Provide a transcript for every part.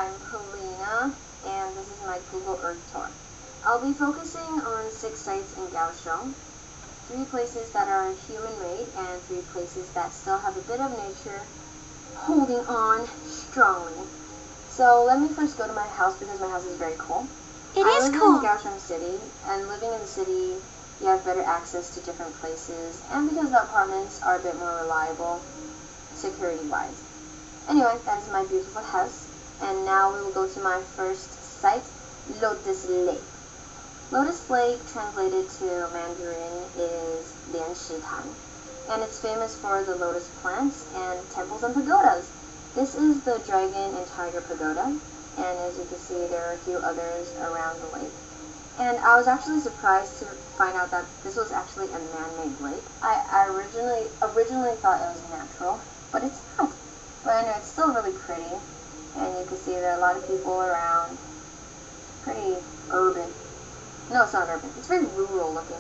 I'm Helena, and this is my Google Earth tour. I'll be focusing on 6 sites in Kaohsiung, 3 places that are human-made, and 3 places that still have a bit of nature holding on strongly. So let me first go to my house because my house is very cool. It I is live cool. in Kaohsiung City, and living in the city, you have better access to different places, and because the apartments are a bit more reliable, security-wise. Anyway, that is my beautiful house, and now we will go to my first site, Lotus Lake. Lotus Lake, translated to Mandarin, is Lian Shitan, and it's famous for the lotus plants and temples and pagodas. This is the Dragon and Tiger Pagoda, and as you can see, there are a few others around the lake. And I was actually surprised to find out that this was actually a man-made lake. I originally thought it was natural, but it's not. But anyway, it's still really pretty, and you can see there are a lot of people around. Pretty urban. No, it's not urban. It's very rural looking.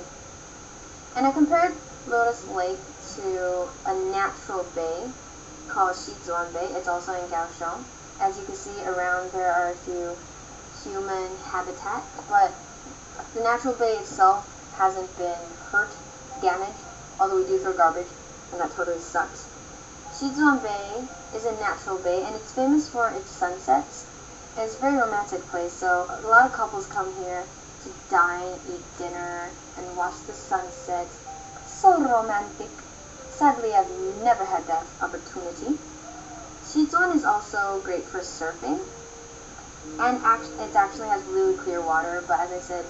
And I compared Lotus Lake to a natural bay called Shizuan Bay. It's also in Kaohsiung. As you can see around, there are a few human habitat, but the natural bay itself hasn't been hurt, damaged, although we do throw garbage, and that totally sucks. Shizuan Bay is a natural bay, and it's famous for its sunsets. It's a very romantic place, so a lot of couples come here to dine, eat dinner, and watch the sunset. So romantic. Sadly, I've never had that opportunity. Shizuan is also great for surfing, and it actually has really clear water, but as I said,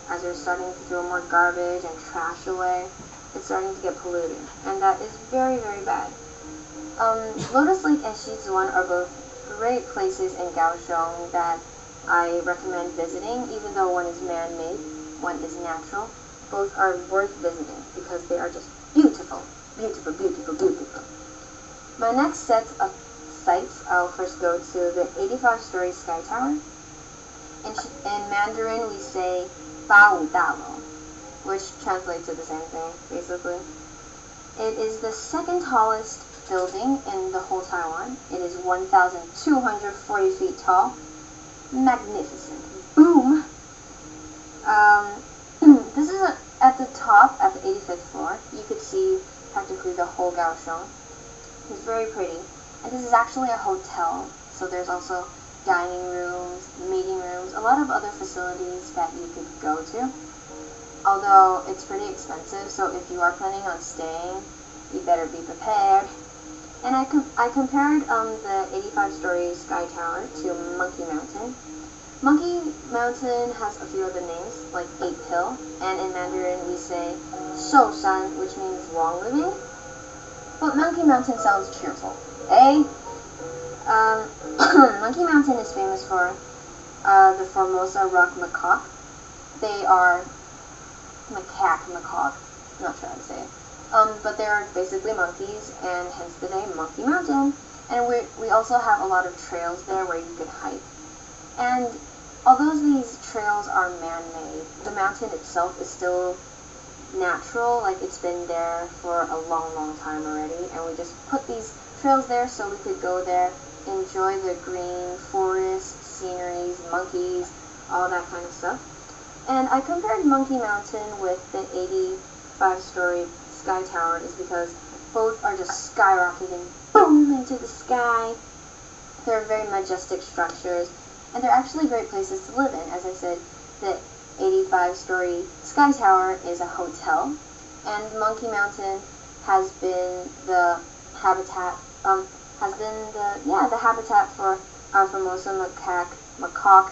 as you're starting to throw more garbage and trash away, it's starting to get polluted, and that is very, very bad. Lotus Lake and Shizuan are both great places in Kaohsiung that I recommend visiting, even though one is man-made, one is natural. Both are worth visiting because they are just beautiful, beautiful, beautiful, beautiful. My next set of sites, I'll first go to the 85-story Sky Tower. In Mandarin, we say 八五大楼, which translates to the same thing, basically. It is the second tallest building in the whole Taiwan. It is 1,240 feet tall. Magnificent. Boom! This is at the top, at the 85th floor. You could see practically the whole Kaohsiung. It's very pretty. And this is actually a hotel, so there's also dining rooms, meeting rooms, a lot of other facilities that you could go to. Although it's pretty expensive, so if you are planning on staying, you better be prepared. And I compared the 85-story Sky Tower to Monkey Mountain. Monkey Mountain has a few other names, like Ape Hill, and in Mandarin we say 寿山, which means long living. But Monkey Mountain sounds cheerful, eh? Monkey Mountain is famous for the Formosa rock macaque. They are macaque, I'm not sure how to say it. But they're basically monkeys, and hence the name Monkey Mountain. And we also have a lot of trails there where you can hike. And although these trails are man-made, the mountain itself is still natural, like it's been there for a long, long time already. And we just put these trails there so we could go there, enjoy the green forest, sceneries, monkeys, all that kind of stuff. And I compared Monkey Mountain with the 85-story Sky Tower is because both are just skyrocketing, boom, into the sky. They're very majestic structures, and they're actually great places to live in. As I said, the 85-story Sky Tower is a hotel, and Monkey Mountain has been the habitat, the habitat for our Formosa macaque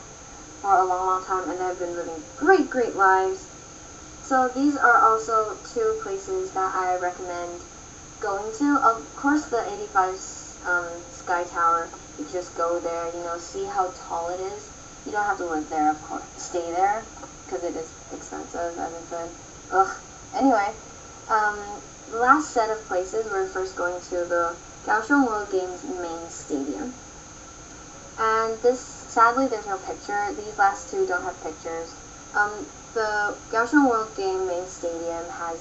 for a long, long time, and they've been living great, great lives. So these are also 2 places that I recommend going to. Of course, the 85 Sky Tower, you just go there, see how tall it is. You don't have to live there, of course. Stay there, because it is expensive, as I said. Ugh. Anyway, the last set of places, we're first going to the Kaohsiung World Games main stadium. And sadly, there's no picture. These last 2 don't have pictures. The Kaohsiung World Game main stadium had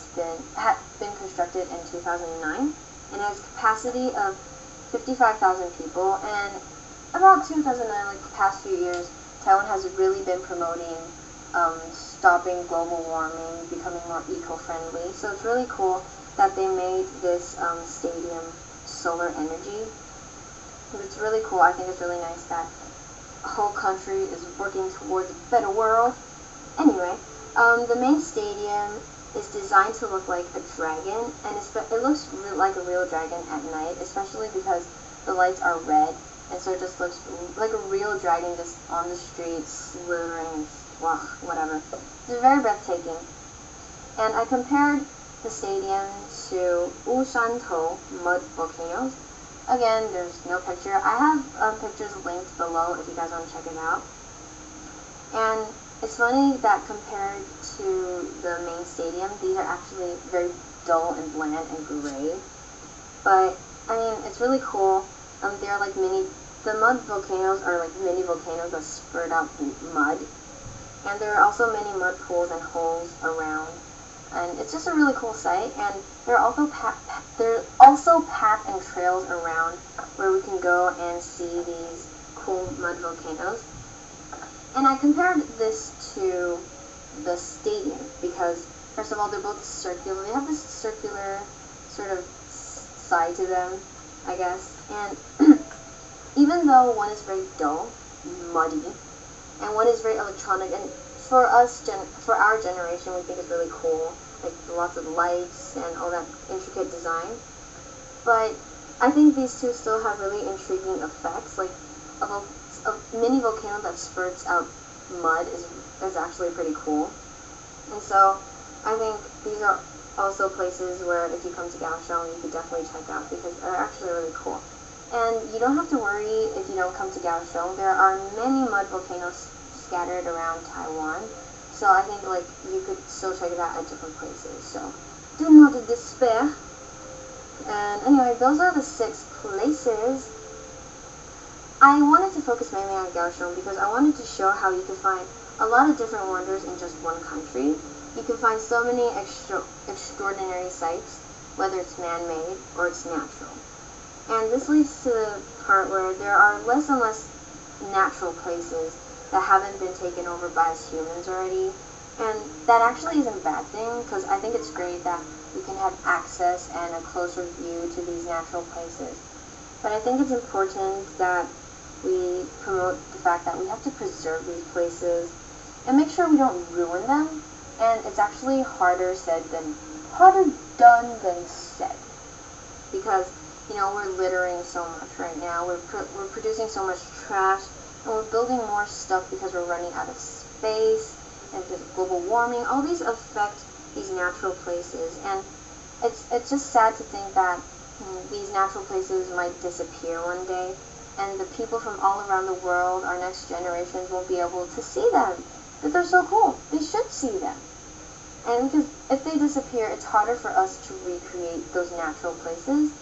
been constructed in 2009, and it has a capacity of 55,000 people, and about 2009, like the past few years, Taiwan has really been promoting stopping global warming, becoming more eco-friendly. So it's really cool that they made this stadium solar energy. It's really cool. I think it's really nice that a whole country is working towards a better world. Anyway, the main stadium is designed to look like a dragon, and it looks like a real dragon at night, especially because the lights are red, and so it just looks like a real dragon just on the streets, slithering, wow, whatever. It's very breathtaking. And I compared the stadium to Ushantou mud volcanoes. Again, there's no picture. I have pictures linked below if you guys want to check it out. And it's funny that compared to the main stadium, these are actually very dull and bland and gray. But, I mean, it's really cool. They're like the mud volcanoes are like mini volcanoes that spurt out mud. And there are also many mud pools and holes around. And it's just a really cool sight. And there are also paths and trails around where we can go and see these cool mud volcanoes. And I compared this to the stadium because, first of all, they're both circular. They have this circular sort of side to them, I guess. And even though one is very dull, muddy, and one is very electronic, and for us, for our generation, we think it's really cool, like lots of lights and all that intricate design. But I think these two still have really intriguing effects. Like a mini volcano that spurts out mud is actually pretty cool. And so I think these are also places where if you come to Kaohsiung, you could definitely check out because they're actually really cool. And you don't have to worry if you don't come to Kaohsiung. There are many mud volcanoes scattered around Taiwan. So I think like you could still check it out at different places. So do not despair. And anyway, those are the 6 places. I wanted to focus mainly on Kaohsiung because I wanted to show how you can find a lot of different wonders in just one country. You can find so many extraordinary sights, whether it's man-made or it's natural. And this leads to the part where there are less and less natural places that haven't been taken over by us humans already. And that actually isn't a bad thing because I think it's great that we can have access and a closer view to these natural places. But I think it's important that we promote the fact that we have to preserve these places and make sure we don't ruin them. And it's actually harder done than said, because you know we're littering so much right now. We're producing so much trash, and we're building more stuff because we're running out of space and because of global warming. All these affect these natural places, and it's just sad to think that these natural places might disappear one day, and the people from all around the world, our next generations, won't be able to see them. But they're so cool. They should see them. And because if they disappear, it's harder for us to recreate those natural places.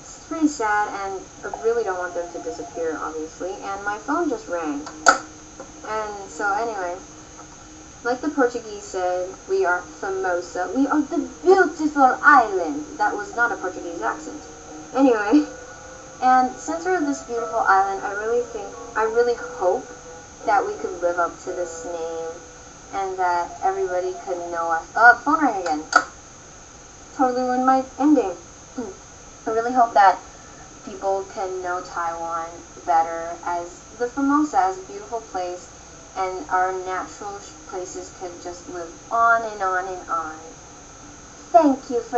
It's pretty sad, and I really don't want them to disappear, obviously. And my phone just rang. And so anyway, like the Portuguese said, we are famosa. We are the beautiful island. That was not a Portuguese accent. Anyway, and since we're this beautiful island, I really hope that we could live up to this name and that everybody could know us. Oh, phone rang again. Totally ruined my ending. I really hope that people can know Taiwan better as the Formosa, as a beautiful place, and our natural places could just live on and on and on. Thank you for